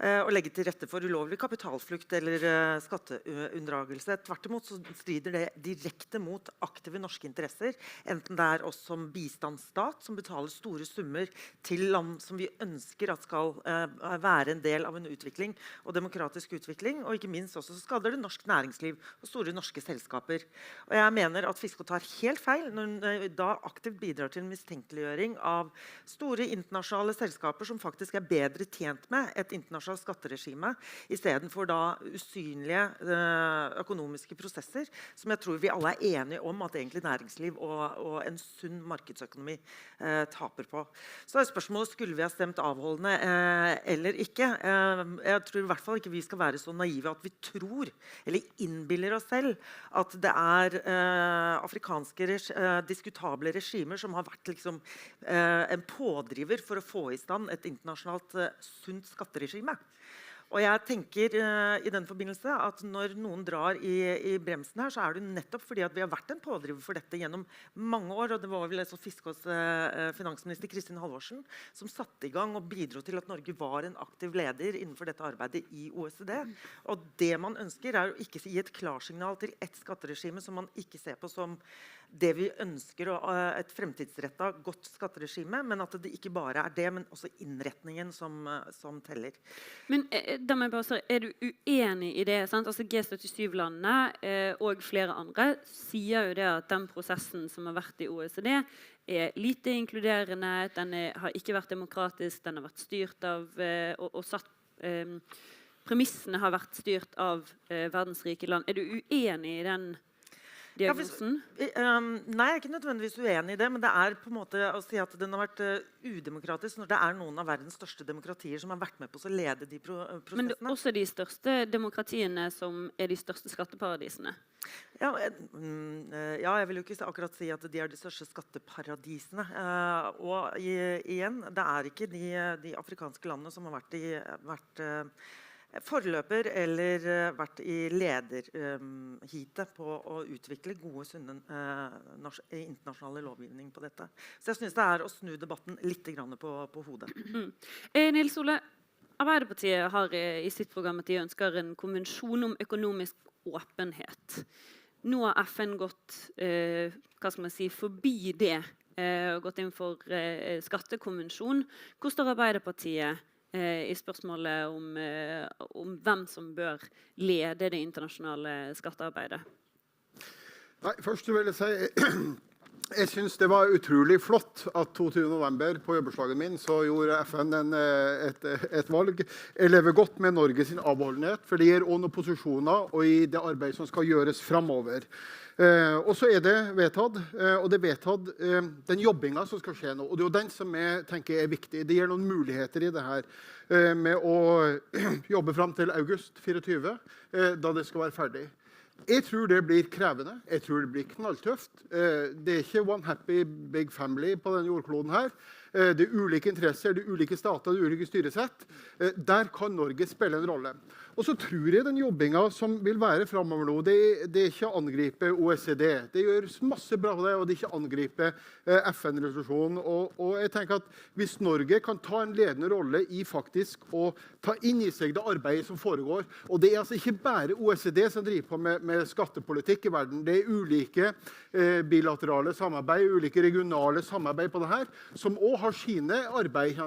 å legge til rette for ulovlig kapitalflukt eller skatteunndragelse. Tvert imot så strider det direkte mot aktive norske interesser, enten det oss som bistandsstat som betaler store summer til land som vi ønsker at skal være en del av en utvikling og demokratisk utvikling, og ikke minst også så skader det norsk næringsliv og store norske selskaper. Og jeg mener at Fiskaa tar helt feil når den da aktivt bidrar til en mistenkeliggjøring av store internasjonale selskaper som faktisk bedre tjent med et internasjonalt skatteregime I stedet for da usynlige økonomiske prosesser som jeg tror vi alle enige om at egentlig næringsliv og en sunn markedsøkonomi taper på. Så spørsmålet skulle vi ha stemt avholdende eller ikke. Jeg tror I hvert fall ikke vi skal være så naive at vi tror, eller innbiller oss selv, at det afrikanske diskutable regimer som har vært liksom, en pådriver for å få I stand et internasjonalt sunt skatteregime. Og jeg tenker I den forbindelse at når noen drar I bremsen her, så det nettopp fordi at vi har vært en pådriver for dette gjennom mange år, og det var vel Fiskaas finansminister Kristin Halvorsen som satte I gang og bidro til at Norge var en aktiv leder innenfor dette arbeidet I OECD. Og det man ønsker å ikke gi et klarsignal til et skatteregime som man ikke ser på som det vi ønsker et fremtidsrettet godt skatteregime, men at det ikke bare det, men også innretningen som teller. Men da må jeg bare spørre, du uenig I det? Sant? Altså G77-landene og flere andre sier jo det at den prosessen som har vært I OECD lite inkluderende, den har ikke vært demokratisk, den har vært styrt av og satt premissene har vært styrt av verdens rike land. Du uenig I den diagnosen? Nei, jeg ikke nødvendigvis uenig I det, men det på en måte å si at den har vært udemokratisk når det noen av verdens største demokratier som har vært med på å lede de prosessene. Men det også de største demokratiene som de største skatteparadisene? Ja, jeg vil jo ikke akkurat si at de de største skatteparadisene. Og igjen, det ikke de afrikanske landene som har vært forløper eller vært I lederhitet på å utvikle gode, sunne internasjonale lovgivning på dette. Så jeg synes det å snu debatten litt grann på hodet. Nils-Ole, Arbeiderpartiet har I sitt program at de ønsker en konvensjon om økonomisk åpenhet. Nå har FN gått hva skal man si, forbi det og gått inn for skattekonvensjon. Hvor står Arbeiderpartiet I spørsmålet om hvem som bør lede det internasjonale skattearbeidet? Nei, først vil jeg si jeg synes det var utrolig flott at 22. november på jobbeslagen min så gjorde FN et valg. Jeg lever godt med Norge sin avholdenhet, for det gir også noen posisjoner og I det arbeidet som skal gjøres fremover. Og så det vedtatt, og det vedtatt den jobbingen som skal skje nå, og det jo den som jeg tenker viktig. Det gir noen muligheter I det her med å jobbe frem til august 24, da det skal være ferdig. Jeg tror det blir krevende, jeg tror det blir knalltøft. Det ikke one happy big family på denne jordkloden her. det ulike interesser, det ulike stater, det ulike styresett. Der kan Norge spille en rolle. Og så tror jeg den jobbingen som vil være fremover nå, det er ikke å angripe OECD. Det gjør masse bra på det, og det er ikke å angripe FN-resolusjonen. Og jeg tenker at hvis Norge kan ta en ledende rolle i faktisk å ta inn i seg det arbeidet som foregår, og det er altså ikke bare OECD som driver på med skattepolitikk i verden, det er ulike bilaterale samarbeid, ulike regionale samarbeid på det her, som også har sine arbeid.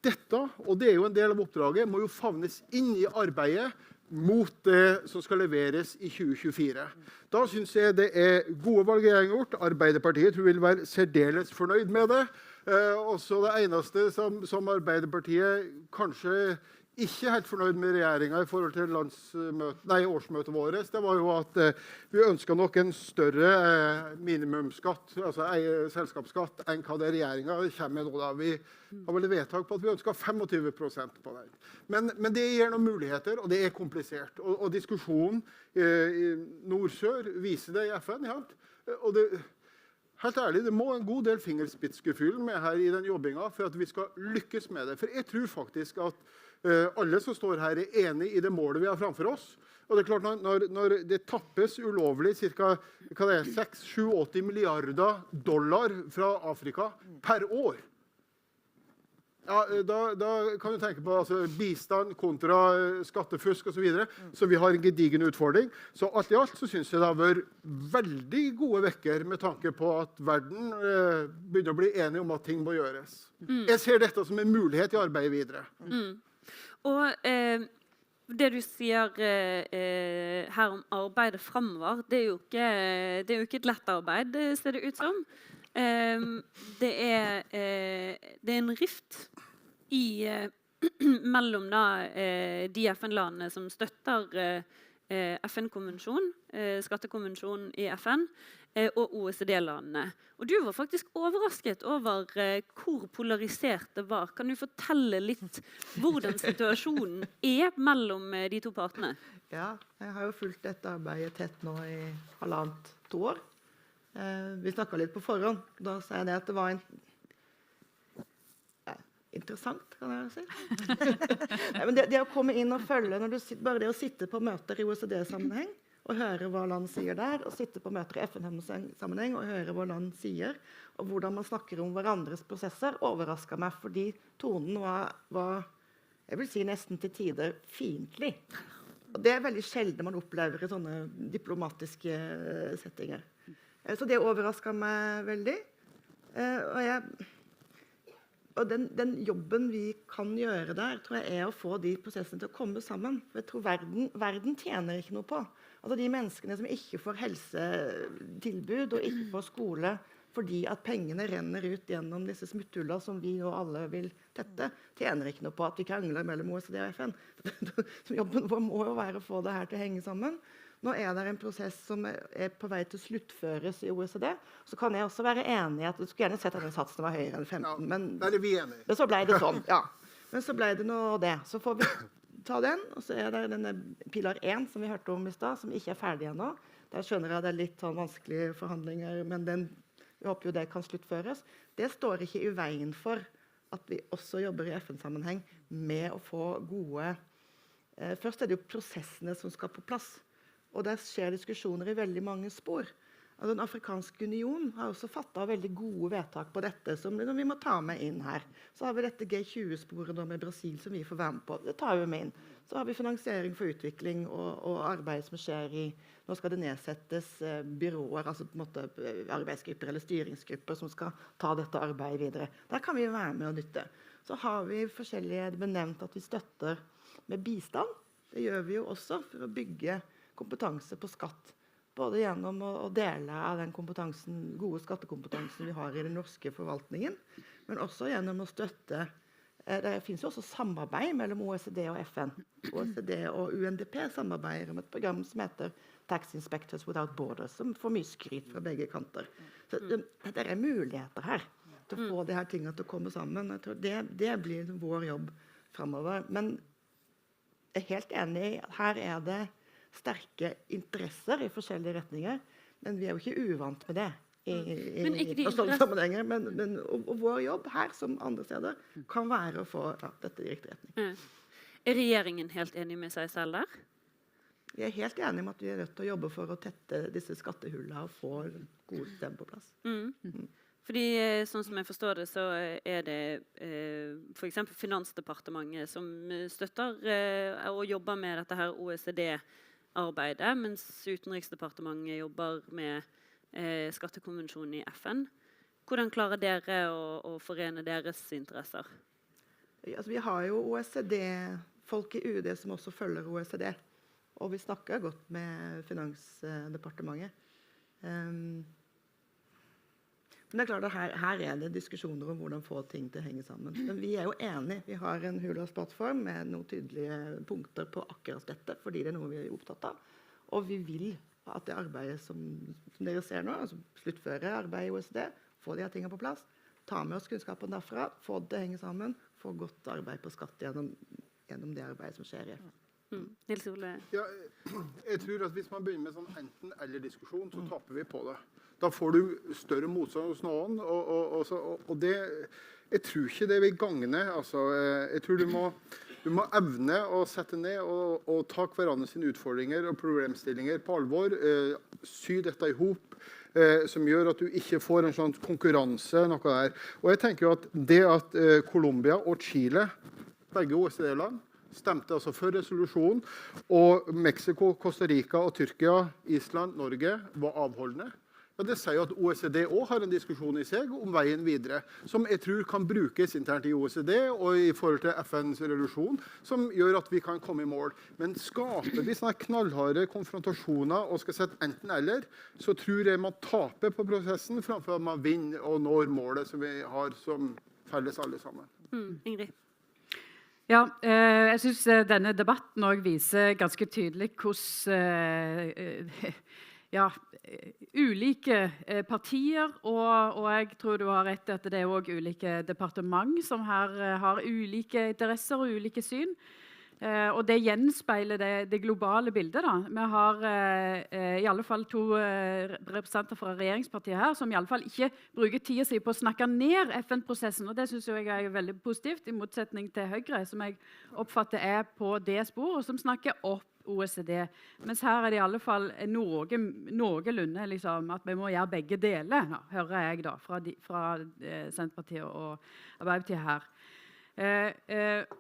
Dette, og det er jo en del av oppdraget, må jo favnes inn i arbeidet mot det som skal leveres i 2024. Da synes jeg det er gode valg jeg har gjort. Arbeiderpartiet tror jeg vil være særdeles fornøyd med det. Også det eneste som Arbeiderpartiet kanskje ikke helt fornøyd med regjeringen i forhold til årsmøtet vårt, det var jo at vi ønsket nok en større minimumsskatt, altså selskapsskatt, enn hva det regjeringen kommer med nå. Vi har vel vedtak på at vi ønsker 25% på det. Men det gir noen muligheter, og det er komplisert. Og diskusjonen i nord-sør viser det i FN, og det helt ærlig, det må en god del fingerspitzgefühl med her i den jobbingen for at vi skal lykkes med det. For jeg tror faktisk at alle som står her er enige i det målet vi har framfor oss. Og det er klart, når det tappes ulovlig ca. 6-7-80 milliarder dollar fra Afrika per år, ja, da kan du tenke på bistand kontra skattefusk og så videre, så vi har en gedigen utfordring. Så alt i alt så synes jeg det har vært veldig gode vekker med tanke på at verden begynner å bli enige om at ting må gjøres. Jeg ser dette som en mulighet i arbeidet videre. Og det du sier her om arbeidet fremover, det er jo ikke et lett arbeid, det ser det ut som. Det er en rift mellom de FN-landene som støtter FN-konvensjon, skattekonvensjonen i FN, og OECD-landene. Og du var faktisk overrasket over hvor polarisert det var. Kan du fortelle litt hvordan situasjonen er mellom de to partene? Ja, jeg har jo fulgt dette arbeidet tett nå i 1,5–2 år. Vi snakket litt på forhånd. Da sa jeg det at det var interessant, kan jeg si. Nei, men det å komme inn og følge, bare det å sitte på møter i OECD-sammenheng, og høre hva land sier der, og sitte på møter i FN-sammenheng og høre hva land sier, og hvordan man snakker om hverandres prosesser, overrasket meg, fordi tonen var, jeg vil si nesten til tider, fiendtlig. Og det er veldig sjelden man opplever i sånne diplomatiske settinger. Så det overrasket meg veldig. Og den jobben vi kan gjøre der, tror jeg er å få de prosessene til å komme sammen. For jeg tror verden tjener ikke noe på. Altså de menneskene som ikke får helsetilbud og ikke får skole fordi at pengene renner ut gjennom disse smutthuller som vi og alle vil tette, tjener ikke noe på at vi krangler mellom OECD og FN. Så jobben vår må jo være å få det her til å henge sammen. Nå er det en prosess som er på vei til å sluttføres i OECD. Så kan jeg også være enig i at du skulle gjerne sett at den satsen var høyere enn 15. Men så ble det sånn, ja. Men så ble det nå det. Så får vi ta den, og så er det denne pilar 1 som vi hørte om i sted, som ikke er ferdig ennå. Der skjønner jeg at det er litt sånn vanskelige forhandlinger, men jeg håper jo det kan sluttføres. Det står ikke i veien for at vi også jobber i FN-sammenheng med å få gode... Først er det jo prosessene som skal på plass. Og der skjer diskusjoner i veldig mange spor. Altså, den afrikanske union har også fattet veldig gode vedtak på dette, som vi må ta med inn her. Så har vi dette G20-sporet med Brasil som vi får være med på. Det tar vi med inn. Så har vi finansiering for utvikling og arbeid som skjer i... Nå skal det nedsettes byråer, altså på en måte arbeidsgrupper eller styringsgrupper som skal ta dette arbeidet videre. Der kan vi være med og nytte. Så har vi forskjellige, det ble nevnt at vi støtter med bistand. Det gjør vi jo også for å bygge kompetanse på skatt, både gjennom å dele av den gode skattekompetansen vi har i den norske forvaltningen, men også gjennom å støtte. Det finnes jo også samarbeid mellom OECD og FN. OECD og UNDP samarbeider om et program som heter Tax Inspectors Without Borders, som får mye skryt fra begge kanter. Så det er muligheter her til å få de her tingene til å komme sammen. Jeg tror det blir vår jobb fremover. Men jeg er helt enig i at her er det sterke interesser i forskjellige retninger, men vi er jo ikke uvant med det. internasjonale sammenhenger, men vår jobb her, som andre steder, kan være å få dette i riktig retning. Regjeringen helt enig med seg selv der? Vi helt enige om at vi nødt til å jobbe for å tette disse skattehullene og få gode systemer på plass. Fordi, sånn som jeg forstår det, så det for eksempel Finansdepartementet som støtter og jobber med dette her OECD-arbeidet, mens Utenriksdepartementet jobber med skattekonvensjonen i FN. Hvordan klarer dere å forene deres interesser? Altså, vi har jo OECD-folk i UD som også følger OECD, og vi snakker godt med Finansdepartementet. Men det klart at her det diskusjoner om hvordan få ting til å henge sammen. Men vi jo enige. Vi har en Hurdalsplattform med noen tydelige punkter på akkurat dette, fordi det noe vi opptatt av. Og vi vil at det arbeidet som dere ser nå, altså sluttføre arbeidet i OECD, få de her tingene på plass, ta med oss kunnskapen derfra, få det til å henge sammen, få godt arbeid på skatt gjennom det arbeidet som skjer i FN. Nils-Ole? Ja, jeg tror at hvis man begynner med sånn enten-eller-diskusjon, så taper vi på det. Da får du større motstand hos noen, og det, jeg tror ikke det vil gagne. Altså, jeg tror du må evne å sette ned og ta hverandre sine utfordringer og problemstillinger på alvor, sy dette ihop, som gjør at du ikke får en sånn konkurranse, noe der. Og jeg tenker jo at det at Colombia og Chile, begge OECD-land, stemte altså for resolusjon, og Mexico, Costa Rica og Tyrkia, Island, Norge var avholdende. Ja, det sier at OECD også har en diskusjon i seg om veien videre, som jeg tror kan brukes internt i OECD og i forhold til FNs resolusjon, som gjør at vi kan komme i mål. Men skaper vi sånne knallharde konfrontasjoner og skal sette enten eller, så tror jeg man taper på prosessen framfor at man vinner og når målet som vi har som felles alle sammen. Ingrid? Ja, jeg synes denne debatten også viser ganske tydelig hvordan ulike partier, og jeg tror du har rett i at det også ulike departement som her har ulike interesser og ulike syn. Og det gjenspeiler det globale bildet da. Vi har i alle fall 2 representanter fra regjeringspartiet her, som i alle fall ikke bruker tiden sin på å snakke ned FN-prosessen, og det synes jeg veldig positivt, i motsetning til Høyre, som jeg oppfatter på det spor, og som snakker opp OECD. Mens her det i alle fall noenlunde liksom, at vi må gjøre begge deler, hører jeg da, fra Senterpartiet og Arbeiderpartiet her.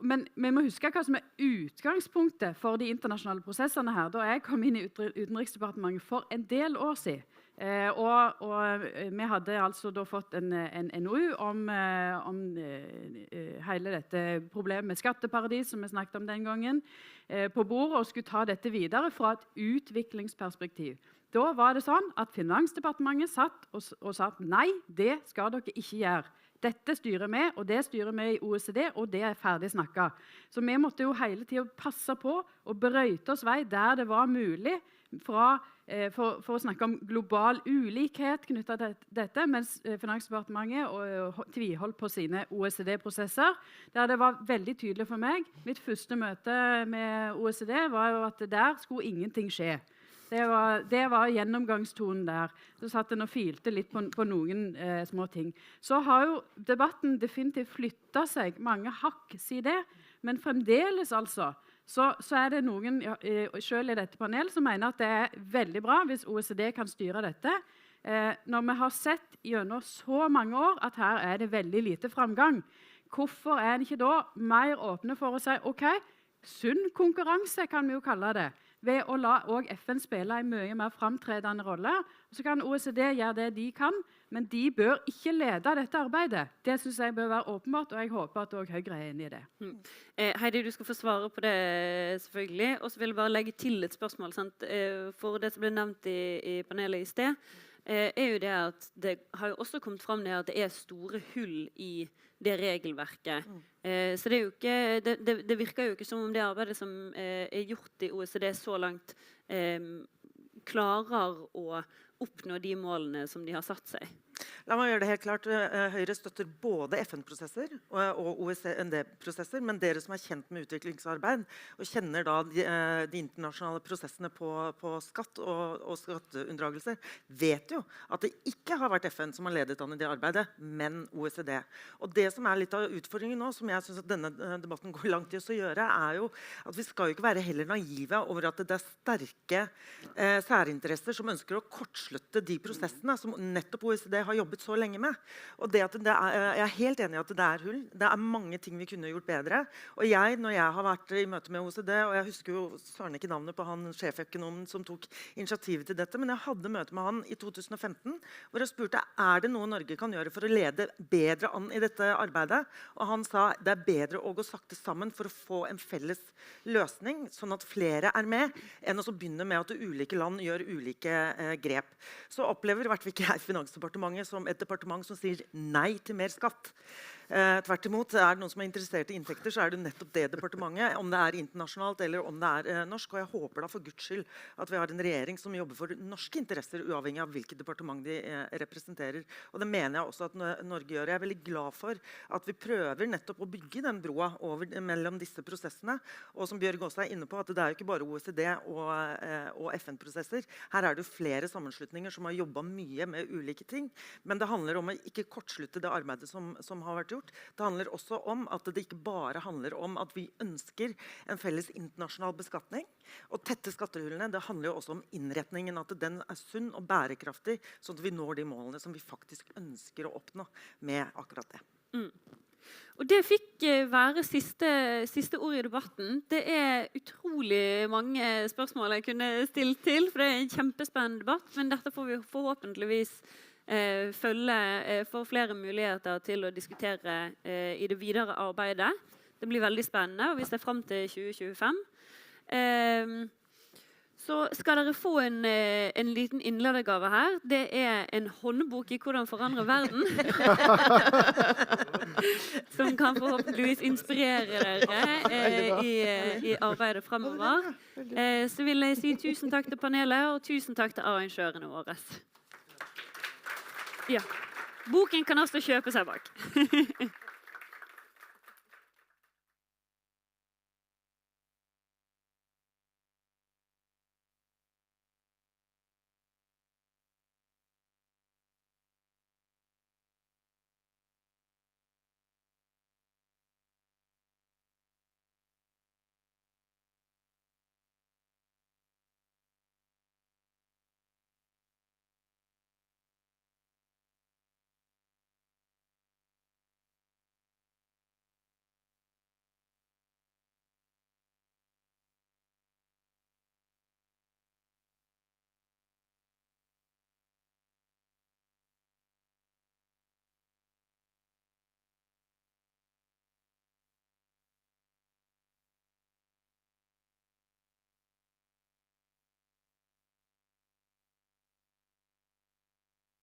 Men vi må huske hva som utgangspunktet for de internasjonale prosessene her. Da jeg kom inn i Utenriksdepartementet for en del år siden, og vi hadde altså da fått en NOU om hele dette problemet med skatteparadis, som vi snakket om den gangen, på bordet, og skulle ta dette videre fra et utviklingsperspektiv. Da var det sånn at Finansdepartementet satt og sa at nei, det skal dere ikke gjøre. Dette styrer vi, og det styrer vi i OECD, og det ferdig snakket. Så vi måtte jo hele tiden passe på og brøyte oss vei der det var mulig for å snakke om global ulikhet knyttet til dette, mens Finansdepartementet tviholdt på sine OECD-prosesser, der det var veldig tydelig for meg. Mitt første møte med OECD var jo at der skulle ingenting skje. Det var gjennomgangstonen der. Så satt den og filte litt på noen små ting. Så har jo debatten definitivt flyttet seg mange hakk, si det, men fremdeles altså, så det noen, selv i dette panel, som mener at det veldig bra hvis OECD kan styre dette. Når vi har sett gjennom så mange år at her det veldig lite framgang, hvorfor det ikke da mer åpne for å si, ok, sunn konkurranse kan vi jo kalle det, ved å la også FN spille en mye mer fremtredende rolle. Og så kan OECD gjøre det de kan, men de bør ikke lede dette arbeidet. Det synes jeg bør være åpenbart, og jeg håper at også Høyre enig i det. Heidi, du skal få svare på det selvfølgelig, og så vil jeg bare legge til et spørsmål, sant? For det som ble nevnt i panelet i sted, jo det at det har jo også kommet frem det at det store hull i det regelverket. Så det jo ikke, det virker jo ikke som om det arbeidet som gjort i OECD så langt klarer å oppnå de målene som de har satt seg. La meg gjøre det helt klart. Høyre støtter både FN-prosesser og OECD-prosesser, men dere som kjent med utviklingsarbeid og kjenner da de internasjonale prosessene på skatt og skatteunndragelser, vet jo at det ikke har vært FN som har ledet an i det arbeidet, men OECD. Og det som litt av utfordringen nå, som jeg synes at denne debatten går langt i å gjøre, jo at vi skal jo ikke være heller naive over at det sterke særinteresser som ønsker å kortslutte de prosessene som nettopp OECD har jobbet så lenge med. Og det at jeg helt enig i at det hull. Det mange ting vi kunne gjort bedre. Og når jeg har vært i møte med OECD, og jeg husker jo søren ikke navnet på han sjeføkonomen som tok initiativet til dette, men jeg hadde møte med han i 2015, hvor jeg spurte, det noe Norge kan gjøre for å lede bedre an i dette arbeidet? Og han sa, det bedre å gå sakte sammen for å få en felles løsning, sånn at flere med, enn å begynne med at ulike land gjør ulike grep. Så opplever i hvert fall ikke jeg Finansdepartementet som et departement som sier nei til mer skatt. Tvert imot, det noen som interessert i inntekter, så det nettopp det departementet, om det internasjonalt eller om det norsk. Og jeg håper da for Guds skyld at vi har en regjering som jobber for norske interesser, uavhengig av hvilket departement de representerer. Og det mener jeg også at Norge gjør. Jeg veldig glad for at vi prøver nettopp å bygge den broa mellom disse prosessene. Og som Bjørg også inne på, at det jo ikke bare OECD og FN-prosesser. Her det jo flere sammenslutninger som har jobbet mye med ulike ting. Men det handler om å ikke kortslutte det arbeidet som har vært gjort. Det handler også om at det ikke bare handler om at vi ønsker en felles internasjonal beskatning og tette skattehullene. Det handler jo også om innretningen, at den sunn og bærekraftig, sånn at vi når de målene som vi faktisk ønsker å oppnå med akkurat det. Og det fikk være siste ord i debatten. Det utrolig mange spørsmål jeg kunne stilt til, for det en kjempespennende debatt, men dette får vi forhåpentligvis får flere muligheter til å diskutere i det videre arbeidet. Det blir veldig spennende, og vi ser frem til 2025. Så skal dere få en liten innledergave her. Det en håndbok i hvordan forandre verden. Som kan forhåpentligvis inspirere dere i arbeidet fremover. Så vil jeg si tusen takk til panelet, og tusen takk til arrangørene våre. Ja. Boken kan også kjøpe seg bak.